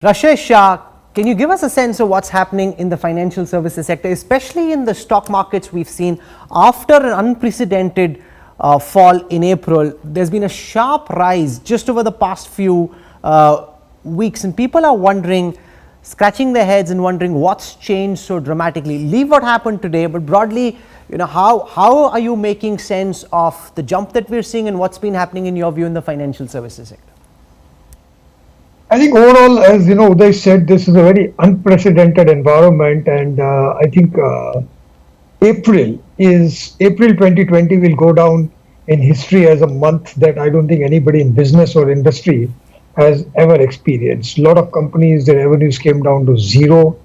Rashesh, can you give us a sense of what's happening in the financial services sector, especially in the stock markets? We've seen after an unprecedented fall in April, there's been a sharp rise just over the past few weeks, and people are wondering, scratching their heads and wondering what's changed so dramatically. Leave what happened today, but broadly, how are you making sense of the jump that we're seeing and what's been happening in your view in the financial services sector? I think overall, as Uday said, this is a very unprecedented environment, and I think April 2020 will go down in history as a month that I don't think anybody in business or industry has ever experienced. A lot of companies, their revenues came down to zero.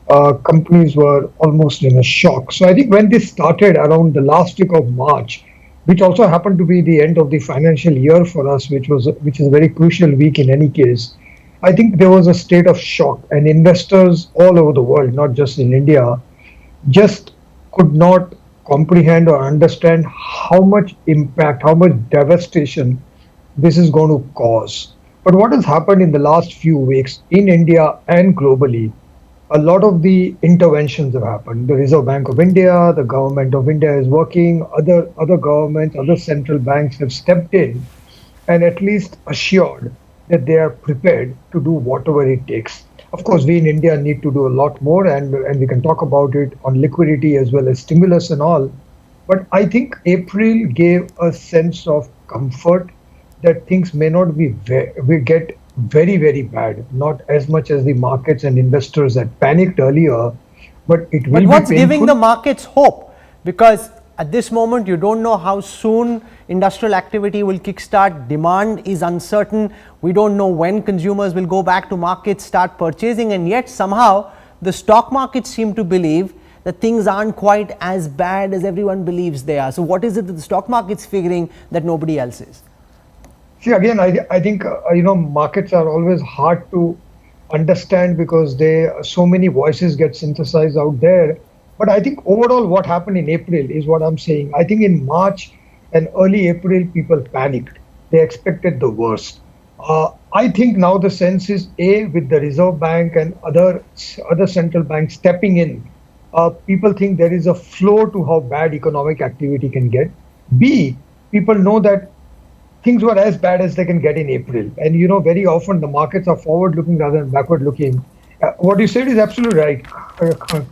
Companies were almost in a shock. So I think when this started around the last week of March, which also happened to be the end of the financial year for us, which is a very crucial week in any case. I think there was a state of shock, and investors all over the world, not just in India, just could not comprehend or understand how much impact, how much devastation this is going to cause. But what has happened in the last few weeks in India and globally, a lot of the interventions have happened. The Reserve Bank of India, the government of India is working, other governments, other central banks have stepped in and at least assured that they are prepared to do whatever it takes. Of course, we in India need to do a lot more, and we can talk about it on liquidity as well as stimulus and all. But I think April gave a sense of comfort that things may not be will get very, very bad, not as much as the markets and investors had panicked earlier, but it But will be what's giving painful. the markets hope? Because at this moment, you don't know how soon industrial activity will kickstart. Demand is uncertain. We don't know when consumers will go back to markets, start purchasing, and yet somehow the stock markets seem to believe that things aren't quite as bad as everyone believes they are. So what is it that the stock market's figuring that nobody else is? See, again, I think markets are always hard to understand because so many voices get synthesized out there. But I think overall, what happened in April is what I'm saying. I think in March and early April, people panicked. They expected the worst. I think now the sense is A, with the Reserve Bank and other central banks stepping in, people think there is a floor to how bad economic activity can get. B, people know that things were as bad as they can get in April. And very often the markets are forward looking rather than backward looking. What you said is absolutely right.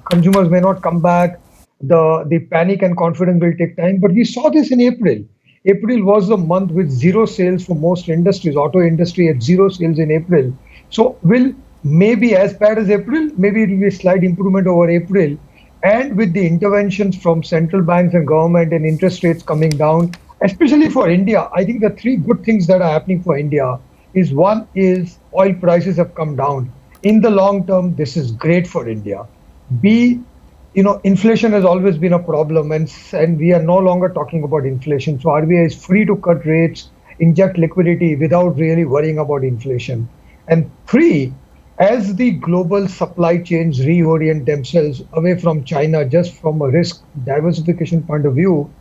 Consumers may not come back. The panic and confidence will take time. But we saw this in April. April was the month with zero sales for most industries. Auto industry had zero sales in April. So will maybe as bad as April, maybe it will be a slight improvement over April. And with the interventions from central banks and government and interest rates coming down, especially for India, I think the three good things that are happening for India is one is oil prices have come down. In the long term, this is great for India. B, inflation has always been a problem, and we are no longer talking about inflation. So RBI is free to cut rates, inject liquidity without really worrying about inflation. And three, as the global supply chains reorient themselves away from China, just from a risk diversification point of view,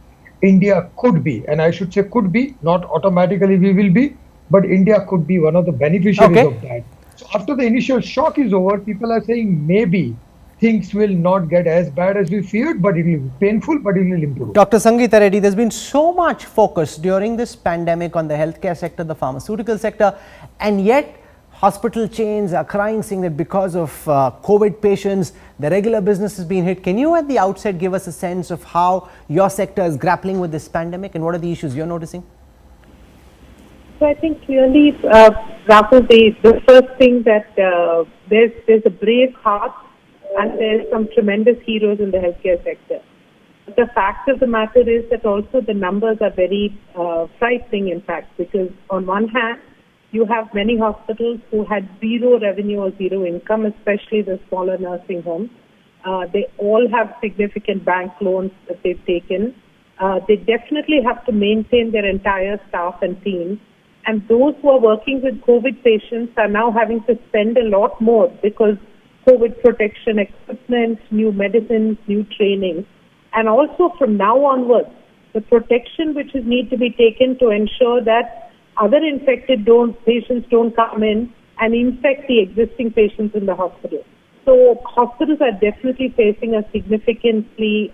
India could be, and I should say could be, not automatically we will be, but India could be one of the beneficiaries Okay. of that. So after the initial shock is over, people are saying maybe things will not get as bad as we feared, but it will be painful, but it will improve. Dr. Sangeeta Reddy, there's been so much focus during this pandemic on the healthcare sector, the pharmaceutical sector, and yet hospital chains are crying, saying that because of COVID patients, the regular business has been hit. Can you at the outset give us a sense of how your sector is grappling with this pandemic and what are the issues you're noticing? So I think clearly, Rahul, the first thing that there's a brave heart and there's some tremendous heroes in the healthcare sector. The fact of the matter is that also the numbers are very frightening, in fact, because on one hand, you have many hospitals who had zero revenue or zero income, especially the smaller nursing homes. They all have significant bank loans that they've taken. They definitely have to maintain their entire staff and team. And those who are working with COVID patients are now having to spend a lot more because COVID protection equipment, new medicines, new training. And also from now onwards, the protection which is need to be taken to ensure that other infected patients don't come in and infect the existing patients in the hospital. So hospitals are definitely facing a significantly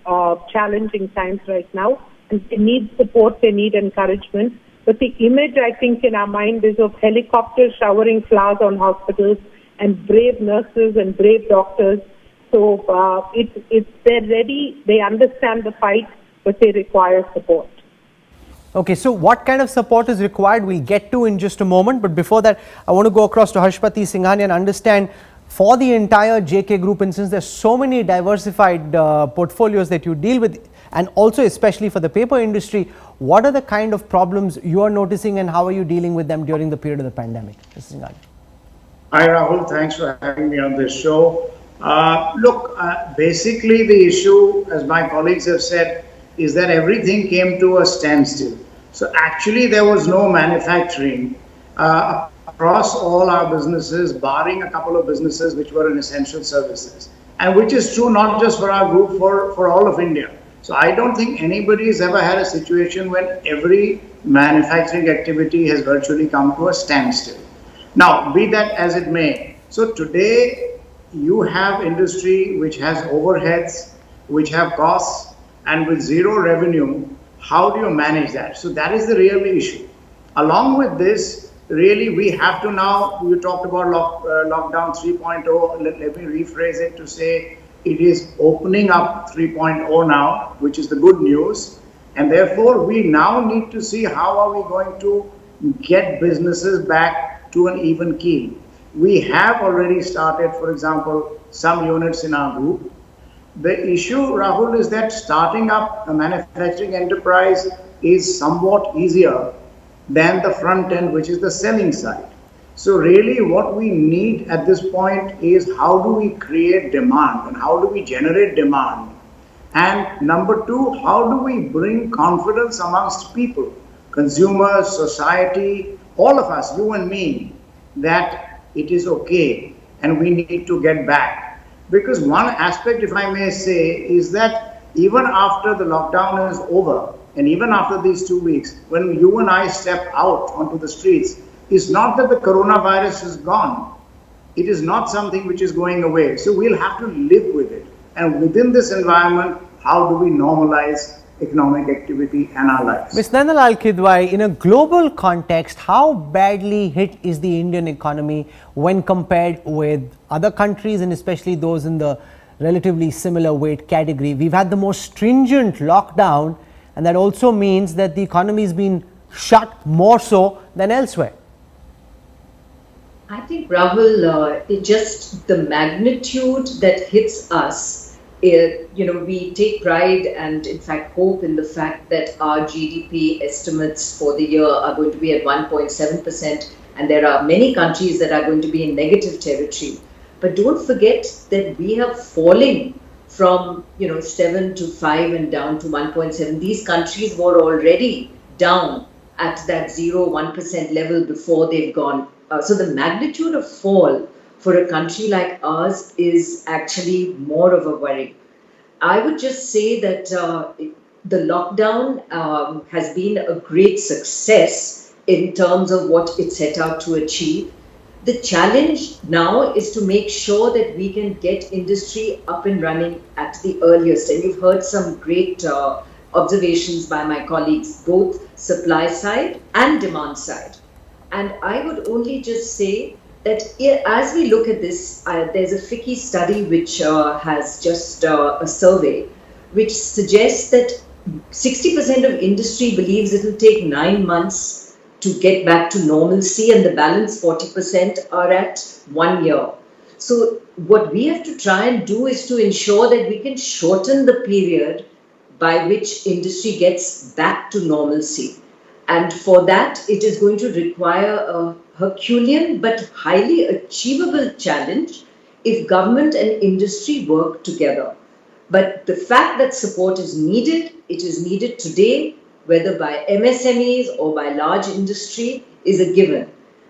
challenging times right now, and they need support, they need encouragement. But the image, I think, in our mind is of helicopters showering flowers on hospitals and brave nurses and brave doctors. So they're ready, they understand the fight, but they require support. Okay, so what kind of support is required, we'll get to in just a moment. But before that, I want to go across to Harshpati Singhania and understand for the entire JK Group, and since there's so many diversified portfolios that you deal with, and also especially for the paper industry, what are the kind of problems you are noticing and how are you dealing with them during the period of the pandemic? Mr. Singhania. Hi Rahul, thanks for having me on this show. Basically the issue, as my colleagues have said, is that everything came to a standstill. So actually there was no manufacturing across all our businesses, barring a couple of businesses which were in essential services. And which is true not just for our group, for all of India. So I don't think anybody has ever had a situation when every manufacturing activity has virtually come to a standstill. Now, be that as it may, so today you have industry which has overheads, which have costs, and with zero revenue, how do you manage that? So that is the real issue. Along with this, really we have to now, you talked about lockdown 3.0, let me rephrase it to say it is opening up 3.0 now, which is the good news. And therefore, we now need to see how are we going to get businesses back to an even keel. We have already started, for example, some units in our group. The issue, Rahul, is that starting up a manufacturing enterprise is somewhat easier than the front end, which is the selling side. So really what we need at this point is how do we create demand and how do we generate demand? And number two, how do we bring confidence amongst people, consumers, society, all of us, you and me, that it is okay and we need to get back. Because one aspect, if I may say, is that even after the lockdown is over and even after these 2 weeks, when you and I step out onto the streets, it's not that the coronavirus is gone. It is not something which is going away. So we'll have to live with it. And within this environment, how do we normalize economic activity and our lives? Ms. Nandalal Kidwai, in a global context, how badly hit is the Indian economy when compared with other countries and especially those in the relatively similar weight category? We've had the most stringent lockdown, and that also means that the economy has been shut more so than elsewhere. I think, Rahul, it just the magnitude that hits us, we take pride and in fact hope in the fact that our GDP estimates for the year are going to be at 1.7%, and there are many countries that are going to be in negative territory. But don't forget that we have fallen from 7 to 5 and down to 1.7. These countries were already down at that 0-1% level before they've gone. So the magnitude of fall for a country like ours is actually more of a worry. I would just say that the lockdown has been a great success in terms of what it set out to achieve. The challenge now is to make sure that we can get industry up and running at the earliest. And you've heard some great observations by my colleagues, both supply side and demand side. And I would only just say that as we look at this, there's a FICCI study which has just a survey which suggests that 60% of industry believes it will take 9 months to get back to normalcy, and the balance 40% are at 1 year. So what we have to try and do is to ensure that we can shorten the period by which industry gets back to normalcy. And for that, it is going to require a Herculean but highly achievable challenge if government and industry work together. But the fact that support is needed, it is needed today, whether by MSMEs or by large industry, is a given.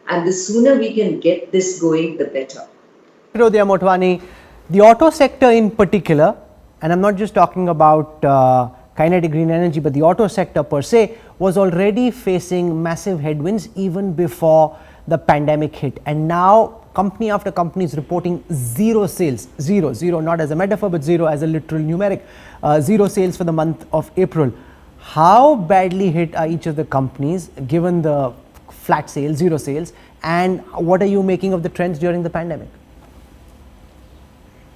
And the sooner we can get this going, the better. Firodia Motwani, the auto sector in particular, and I'm not just talking about kinetic green energy, but the auto sector per se was already facing massive headwinds even before the pandemic hit, and now company after company is reporting zero sales, zero, not as a metaphor, but zero as a literal numeric, zero sales for the month of April. How badly hit are each of the companies given the flat sales, zero sales, and what are you making of the trends during the pandemic?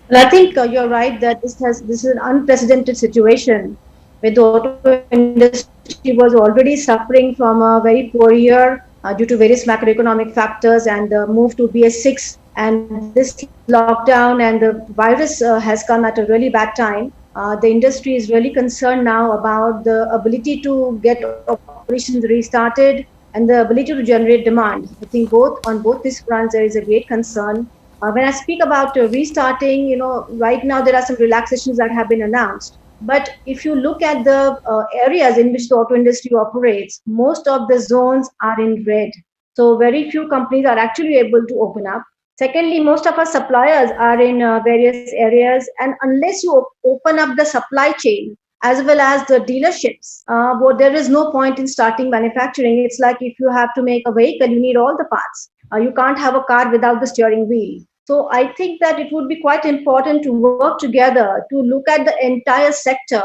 Well, I think you're right that this is an unprecedented situation where the auto industry was already suffering from a very poor year due to various macroeconomic factors and the move to BS6, and this lockdown and the virus has come at a really bad time. The industry is really concerned now about the ability to get operations restarted and the ability to generate demand. I think on both these fronts there is a great concern. When I speak about restarting, right now there are some relaxations that have been announced. But if you look at the areas in which the auto industry operates, most of the zones are in red. So very few companies are actually able to open up. Secondly, most of our suppliers are in various areas, and unless you open up the supply chain as well as the dealerships, there is no point in starting manufacturing. It's like if you have to make a vehicle, you need all the parts. You can't have a car without the steering wheel. So I think that it would be quite important to work together to look at the entire sector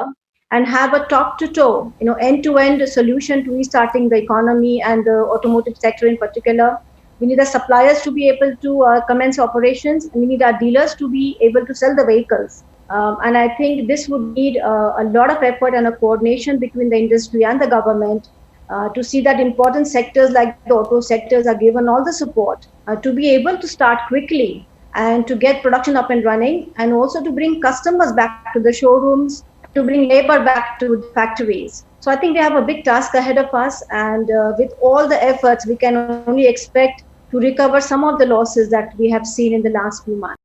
and have a top-to-toe, end-to-end solution to restarting the economy and the automotive sector in particular. We need the suppliers to be able to commence operations, and we need our dealers to be able to sell the vehicles. And I think this would need a lot of effort and a coordination between the industry and the government to see that important sectors like the auto sectors are given all the support to be able to start quickly and to get production up and running, and also to bring customers back to the showrooms, to bring labor back to the factories. So I think we have a big task ahead of us, and with all the efforts, we can only expect to recover some of the losses that we have seen in the last few months.